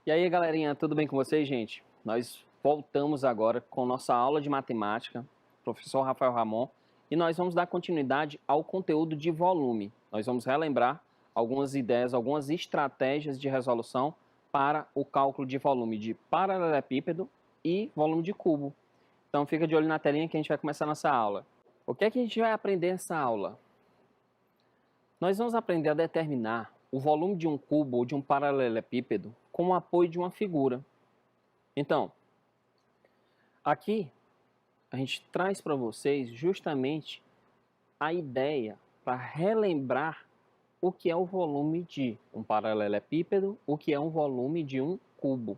E aí, galerinha, tudo bem com vocês, gente? Nós voltamos agora com nossa aula de matemática, professor Rafael Ramon, e nós vamos dar continuidade ao conteúdo de volume. Nós vamos relembrar algumas ideias, algumas estratégias de resolução para o cálculo de volume de paralelepípedo e volume de cubo. Então fica de olho na telinha que a gente vai começar nossa aula. O que é que a gente vai aprender nessa aula? Nós vamos aprender a determinar o volume de um cubo ou de um paralelepípedo com o apoio de uma figura. Então, aqui a gente traz para vocês justamente a ideia para relembrar o que é o volume de um paralelepípedo, o que é um volume de um cubo.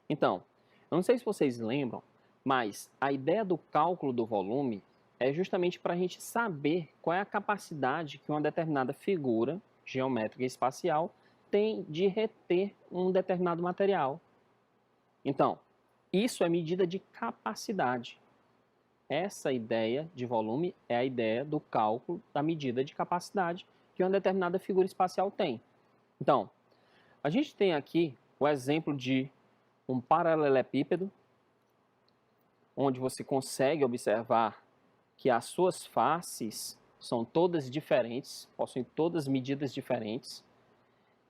Então, eu não sei se vocês lembram, mas a ideia do cálculo do volume é justamente para a gente saber qual é a capacidade que uma determinada figura geométrica e espacial tem de reter um determinado material. Então, isso é medida de capacidade. Essa ideia de volume é a ideia do cálculo da medida de capacidade que uma determinada figura espacial tem. Então, a gente tem aqui o exemplo de um paralelepípedo, onde você consegue observar que as suas faces são todas diferentes, possuem todas medidas diferentes.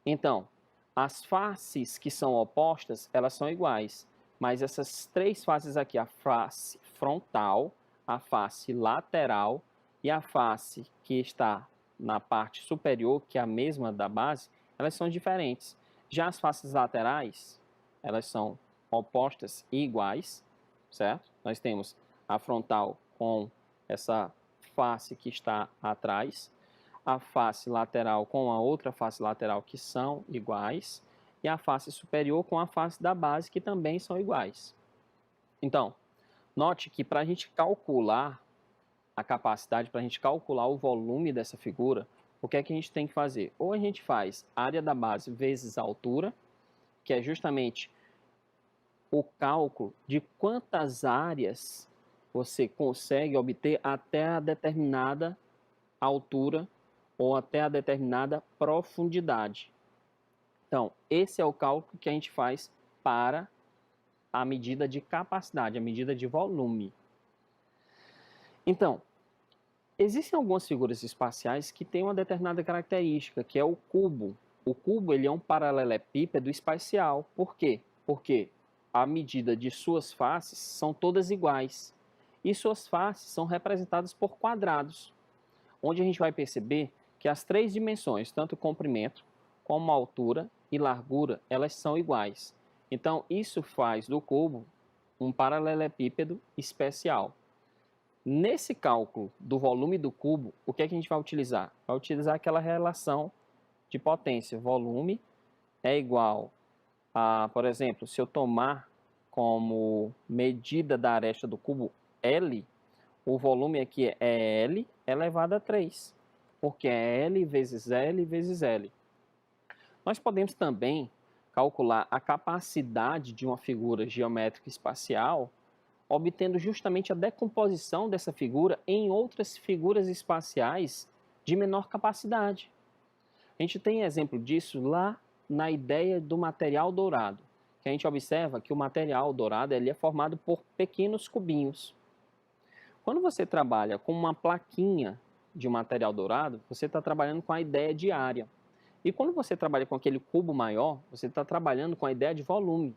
Então, as faces que são opostas, elas são iguais, mas essas três faces aqui, a face frontal, a face lateral e a face que está na parte superior, que é a mesma da base, elas são diferentes. Já as faces laterais, elas são opostas e iguais, certo? Nós temos a frontal com essa face que está atrás, a face lateral com a outra face lateral que são iguais, e a face superior com a face da base que também são iguais. Então, note que para a gente calcular a capacidade, para a gente calcular o volume dessa figura, o que é que a gente tem que fazer? Ou a gente faz área da base vezes a altura, que é justamente o cálculo de quantas áreas você consegue obter até a determinada altura ou até a determinada profundidade. Então, esse é o cálculo que a gente faz para a medida de capacidade, a medida de volume. Então, existem algumas figuras espaciais que têm uma determinada característica, que é o cubo. O cubo ele é um paralelepípedo espacial. Por quê? Porque a medida de suas faces são todas iguais. E suas faces são representadas por quadrados, onde a gente vai perceber que as três dimensões, tanto comprimento, como altura e largura, elas são iguais. Então, isso faz do cubo um paralelepípedo especial. Nesse cálculo do volume do cubo, o que é que a gente vai utilizar? Vai utilizar aquela relação de potência. Volume é igual a, por exemplo, se eu tomar como medida da aresta do cubo L, o volume aqui é L elevado a 3, porque é L vezes L vezes L. Nós podemos também calcular a capacidade de uma figura geométrica espacial, obtendo justamente a decomposição dessa figura em outras figuras espaciais de menor capacidade. A gente tem exemplo disso lá na ideia do material dourado, que a gente observa que o material dourado ele é formado por pequenos cubinhos. Quando você trabalha com uma plaquinha de um material dourado, você está trabalhando com a ideia de área. E quando você trabalha com aquele cubo maior, você está trabalhando com a ideia de volume.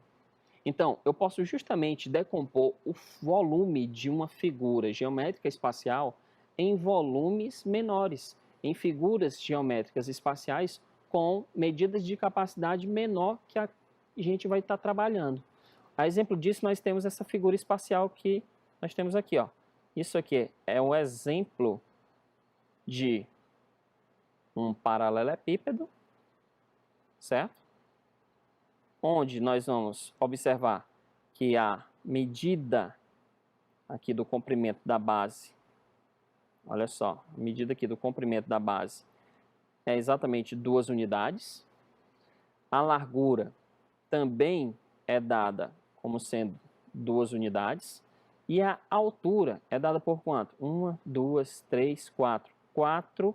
Então, eu posso justamente decompor o volume de uma figura geométrica espacial em volumes menores, em figuras geométricas espaciais com medidas de capacidade menor que a gente vai estar trabalhando. A exemplo disso, nós temos essa figura espacial que nós temos aqui, ó. Isso aqui é um exemplo de um paralelepípedo, certo? Onde nós vamos observar que a medida aqui do comprimento da base, olha só, a medida aqui do comprimento da base é exatamente 2 unidades. A largura também é dada como sendo 2 unidades. E a altura é dada por quanto? 1, 2, 3, 4. 4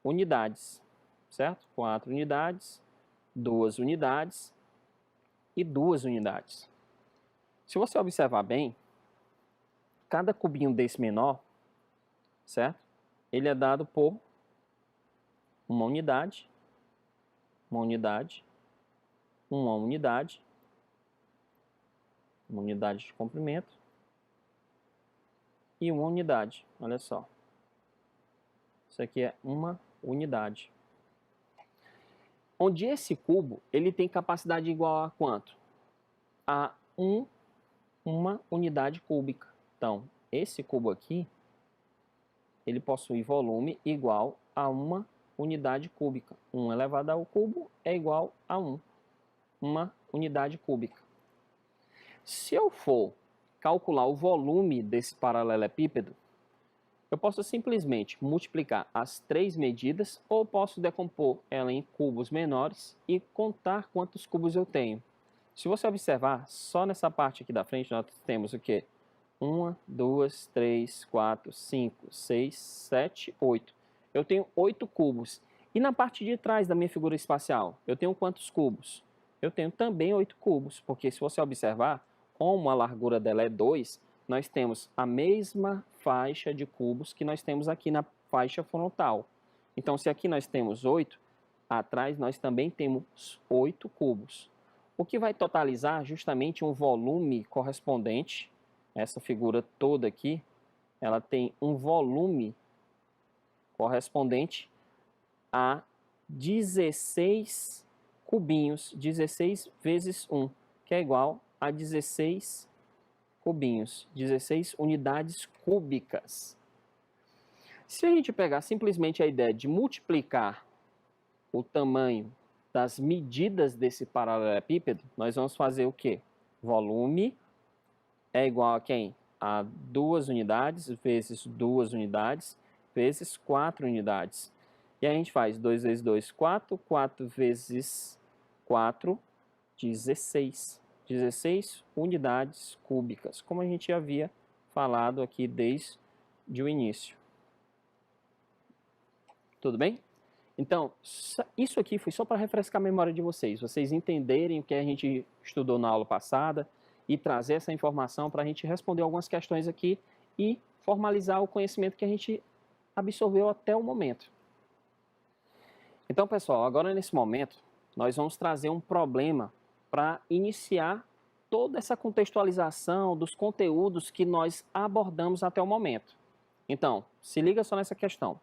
unidades, certo? 4 unidades, 2 unidades e 2 unidades. Se você observar bem, cada cubinho desse menor, certo? Ele é dado por uma unidade, uma unidade, uma unidade, uma unidade de comprimento e uma unidade. Olha só. Isso aqui é uma unidade. Onde esse cubo, ele tem capacidade igual a quanto? A uma unidade cúbica. Então, esse cubo aqui, ele possui volume igual a uma unidade cúbica. 1 elevado ao cubo é igual a 1. Uma unidade cúbica. Se eu for calcular o volume desse paralelepípedo, eu posso simplesmente multiplicar as 3 medidas ou posso decompor ela em cubos menores e contar quantos cubos eu tenho. Se você observar, só nessa parte aqui da frente nós temos o quê? 1, 2, 3, 4, 5, 6, 7, 8. Eu tenho 8 cubos. E na parte de trás da minha figura espacial, eu tenho quantos cubos? Eu tenho também 8 cubos, porque se você observar, como a largura dela é 2, nós temos a mesma faixa de cubos que nós temos aqui na faixa frontal. Então, se aqui nós temos 8, atrás nós também temos 8 cubos. O que vai totalizar justamente um volume correspondente. Essa figura toda aqui, ela tem um volume correspondente a 16 cubinhos, 16 vezes 1, que é igual a 16 cubinhos, 16 unidades cúbicas. Se a gente pegar simplesmente a ideia de multiplicar o tamanho das medidas desse paralelepípedo, nós vamos fazer o quê? Volume é igual a quem? A 2 unidades vezes 2 unidades vezes 4 unidades. E a gente faz 2 vezes 2, 4, 4 vezes 4, 16. 16 unidades cúbicas, como a gente havia falado aqui desde o início. Tudo bem? Então, isso aqui foi só para refrescar a memória de vocês entenderem o que a gente estudou na aula passada e trazer essa informação para a gente responder algumas questões aqui e formalizar o conhecimento que a gente absorveu até o momento. Então, pessoal, agora nesse momento, nós vamos trazer um problema para iniciar toda essa contextualização dos conteúdos que nós abordamos até o momento. Então, se liga só nessa questão.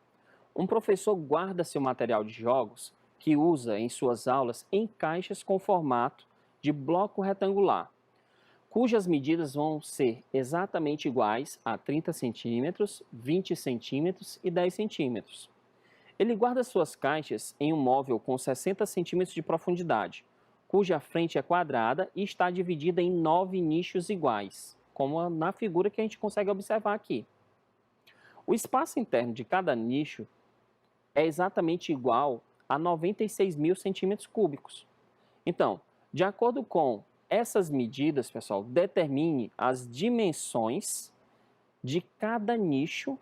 Um professor guarda seu material de jogos que usa em suas aulas em caixas com formato de bloco retangular, cujas medidas vão ser exatamente iguais a 30 centímetros, 20 centímetros e 10 centímetros. Ele guarda suas caixas em um móvel com 60 centímetros de profundidade, cuja frente é quadrada e está dividida em 9 nichos iguais, como na figura que a gente consegue observar aqui. O espaço interno de cada nicho é exatamente igual a 96 mil centímetros cúbicos. Então, de acordo com essas medidas, pessoal, determine as dimensões de cada nicho.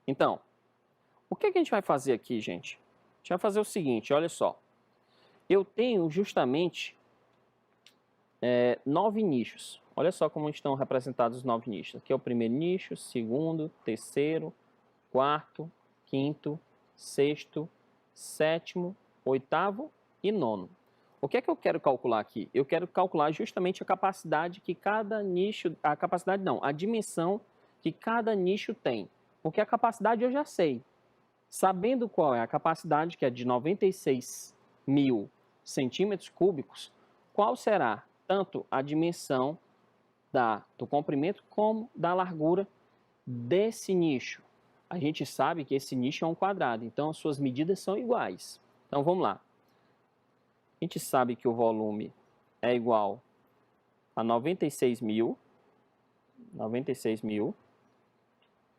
Então, o que a gente vai fazer aqui, gente? A gente vai fazer o seguinte, olha só. Eu tenho justamente 9 nichos. Olha só como estão representados os 9 nichos. Aqui é o primeiro nicho, segundo, terceiro, quarto, quinto, sexto, sétimo, oitavo e nono. O que é que eu quero calcular aqui? Eu quero calcular justamente a capacidade que cada nicho, a dimensão que cada nicho tem. Porque a capacidade eu já sei. Sabendo qual é a capacidade, que é de 96 mil centímetros cúbicos, qual será tanto a dimensão do comprimento como da largura desse nicho? A gente sabe que esse nicho é um quadrado, então as suas medidas são iguais. Então vamos lá. A gente sabe que o volume é igual a 96 mil. A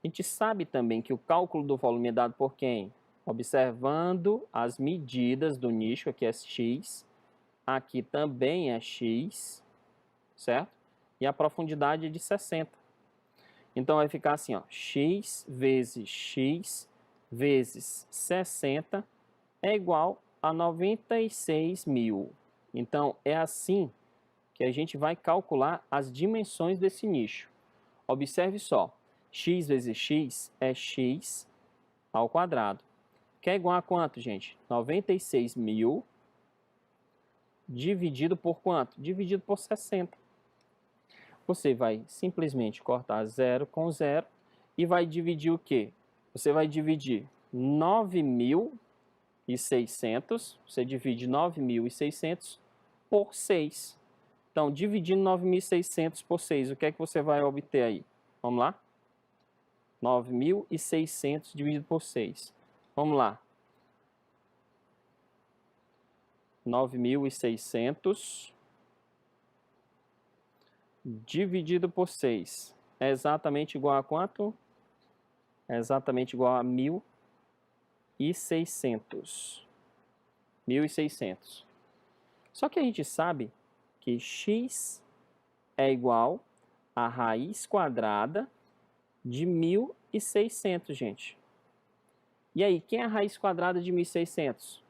gente sabe também que o cálculo do volume é dado por quem? Observando as medidas do nicho, aqui é x, aqui também é x, certo? E a profundidade é de 60. Então vai ficar assim, ó, x vezes 60 é igual a 96 mil. Então, é assim que a gente vai calcular as dimensões desse nicho. Observe só, x vezes x é x ao quadrado, que é igual a quanto, gente? 96.000 dividido por quanto? Dividido por 60. Você vai simplesmente cortar 0 com 0 e vai dividir o quê? Você vai dividir 9.600, você divide 9.600 por 6. Então, dividindo 9.600 por 6, o que é que você vai obter aí? Vamos lá? 9.600 dividido por 6. Vamos lá. 9.600 dividido por 6 é exatamente igual a quanto? É exatamente igual a 1.600. 1.600. Só que a gente sabe que x é igual a raiz quadrada de 1.600, gente. E aí, quem é a raiz quadrada de 1.600?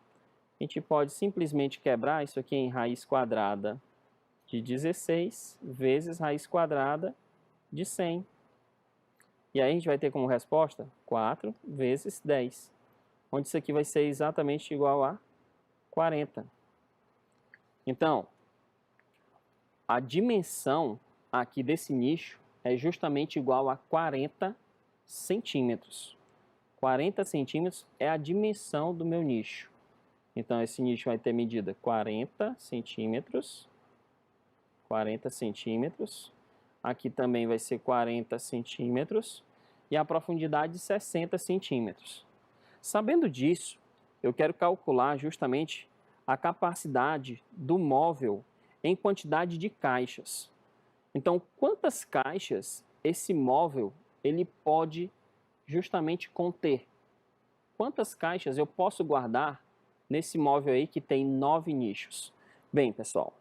A gente pode simplesmente quebrar isso aqui em raiz quadrada de 16 vezes raiz quadrada de 100. E aí a gente vai ter como resposta 4 vezes 10, onde isso aqui vai ser exatamente igual a 40. Então, a dimensão aqui desse nicho é justamente igual a 40 centímetros. 40 centímetros é a dimensão do meu nicho. Então, esse nicho vai ter medida 40 centímetros. 40 centímetros. Aqui também vai ser 40 centímetros. E a profundidade 60 centímetros. Sabendo disso, eu quero calcular justamente a capacidade do móvel em quantidade de caixas. Então, quantas caixas esse móvel ele pode justamente conter? Quantas caixas eu posso guardar nesse móvel aí que tem 9 nichos? Bem, pessoal,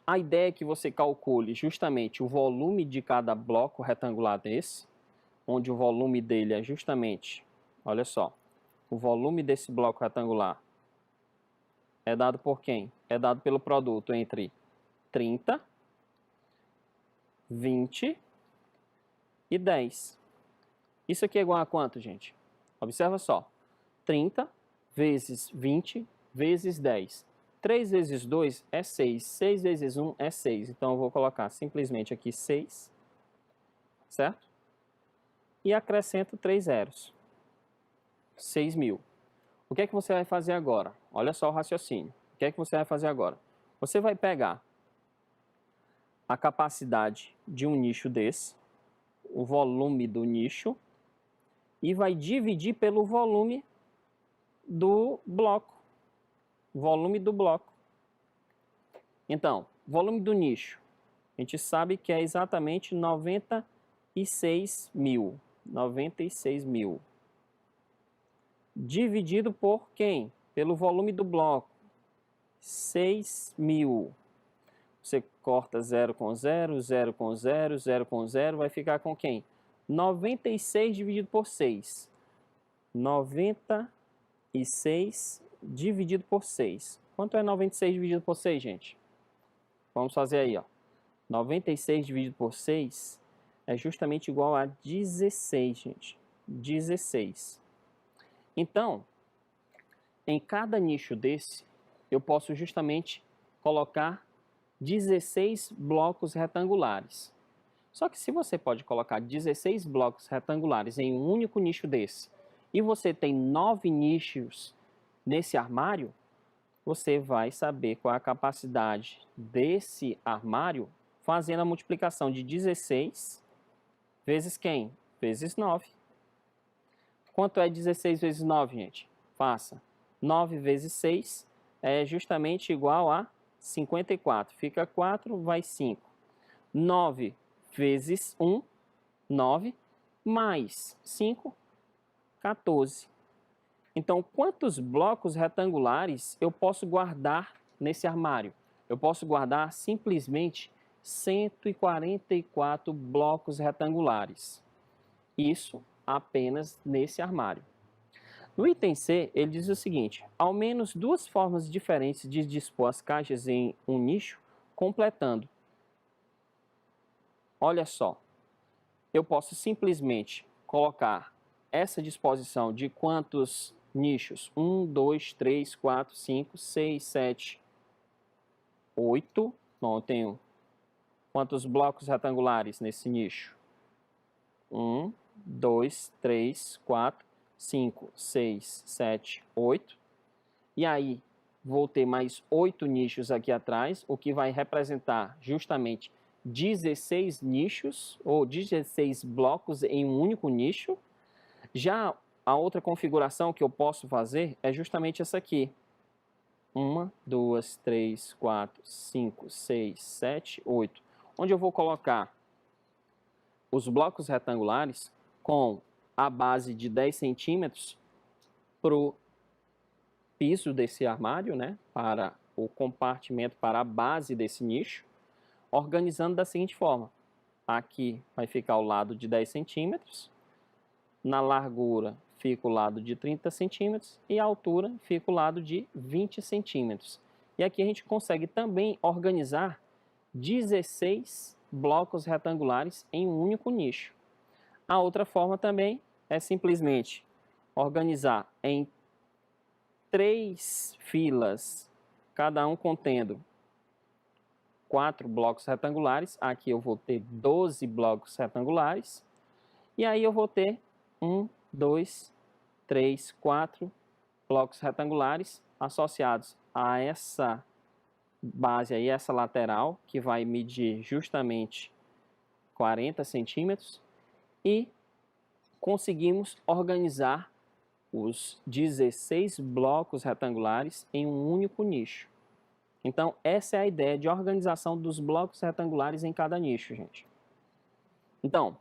a ideia é que você calcule justamente o volume de cada bloco retangular desse, onde o volume dele é justamente, olha só, o volume desse bloco retangular é dado por quem? É dado pelo produto entre 30, 20 e 10. Isso aqui é igual a quanto, gente? Observa só. 30 vezes 20 vezes 10. 3 vezes 2 é 6. 6 vezes 1 é 6. Então, eu vou colocar simplesmente aqui 6, certo? E acrescento 3 zeros. 6.000. O que é que você vai fazer agora? Olha só o raciocínio. O que é que você vai fazer agora? Você vai pegar a capacidade de um nicho desse, o volume do nicho, e vai dividir pelo volume do bloco. Volume do bloco. Então, volume do nicho. A gente sabe que é exatamente 96.000. 96.000. Dividido por quem? Pelo volume do bloco. 6.000. Você corta 0 com 0, 0 com 0, 0 com 0, vai ficar com quem? 96 dividido por 6. 96 dividido por 6. Quanto é 96 dividido por 6, gente? Vamos fazer aí, ó. 96 dividido por 6 é justamente igual a 16, gente. 16. Então, em cada nicho desse, eu posso justamente colocar 16 blocos retangulares. Só que se você pode colocar 16 blocos retangulares em um único nicho desse, e você tem 9 nichos nesse armário, você vai saber qual é a capacidade desse armário fazendo a multiplicação de 16 vezes quem? Vezes 9. Quanto é 16 vezes 9, gente? Faça. 9 vezes 6 é justamente igual a 54. Fica 4, vai 5. 9 vezes 1, 9, mais 5, 14. Então, quantos blocos retangulares eu posso guardar nesse armário? Eu posso guardar simplesmente 144 blocos retangulares. Isso apenas nesse armário. No item C, ele diz o seguinte: ao menos duas formas diferentes de dispor as caixas em um nicho, completando. Olha só, eu posso simplesmente colocar essa disposição de quantos nichos? 1, 2, 3, 4, 5, 6, 7, 8. Bom, eu tenho quantos blocos retangulares nesse nicho? 1, 2, 3, 4, 5, 6, 7, 8. E aí, vou ter mais 8 nichos aqui atrás, o que vai representar justamente 16 nichos, ou 16 blocos em um único nicho. Já a outra configuração que eu posso fazer é justamente essa aqui. 1, 2, 3, 4, 5, 6, 7, 8. Onde eu vou colocar os blocos retangulares com a base de 10 centímetros para o piso desse armário, né, para o compartimento, para a base desse nicho, organizando da seguinte forma. Aqui vai ficar o lado de 10 centímetros, na largura fica o lado de 30 centímetros e a altura fica o lado de 20 centímetros. E aqui a gente consegue também organizar 16 blocos retangulares em um único nicho. A outra forma também é simplesmente organizar em 3 filas, cada um contendo 4 blocos retangulares. Aqui eu vou ter 12 blocos retangulares. E aí eu vou ter 1, 2, 3, 4 blocos retangulares associados a essa base aí, essa lateral, que vai medir justamente 40 centímetros. E conseguimos organizar os 16 blocos retangulares em um único nicho. Então, essa é a ideia de organização dos blocos retangulares em cada nicho, gente. Então,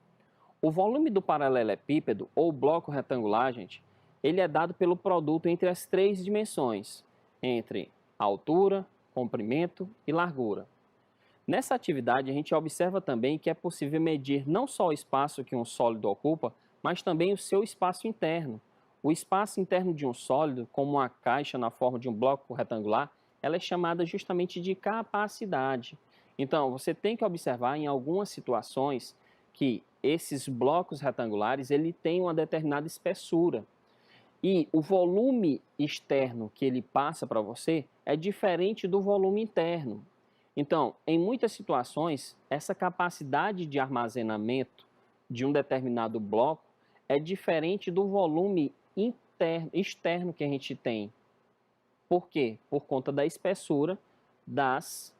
o volume do paralelepípedo, ou bloco retangular, gente, ele é dado pelo produto entre as 3 dimensões, entre altura, comprimento e largura. Nessa atividade, a gente observa também que é possível medir não só o espaço que um sólido ocupa, mas também o seu espaço interno. O espaço interno de um sólido, como uma caixa na forma de um bloco retangular, ela é chamada justamente de capacidade. Então, você tem que observar em algumas situações que esses blocos retangulares ele tem uma determinada espessura. E o volume externo que ele passa para você é diferente do volume interno. Então, em muitas situações, essa capacidade de armazenamento de um determinado bloco é diferente do volume externo que a gente tem. Por quê? Por conta da espessura das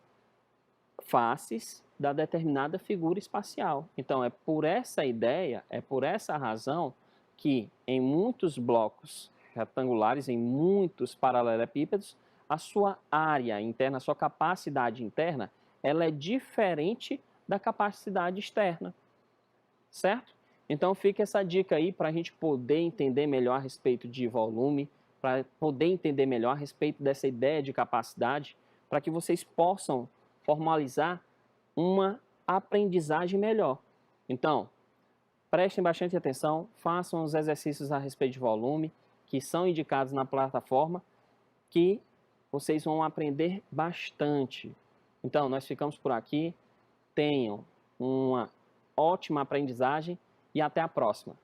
faces da determinada figura espacial. Então, é por essa ideia, é por essa razão que em muitos blocos retangulares, em muitos paralelepípedos, a sua área interna, a sua capacidade interna, ela é diferente da capacidade externa, certo? Então fica essa dica aí para a gente poder entender melhor a respeito de volume, para poder entender melhor a respeito dessa ideia de capacidade, para que vocês possam formalizar uma aprendizagem melhor. Então, prestem bastante atenção, façam os exercícios a respeito de volume, que são indicados na plataforma, que vocês vão aprender bastante. Então, nós ficamos por aqui. Tenham uma ótima aprendizagem e até a próxima.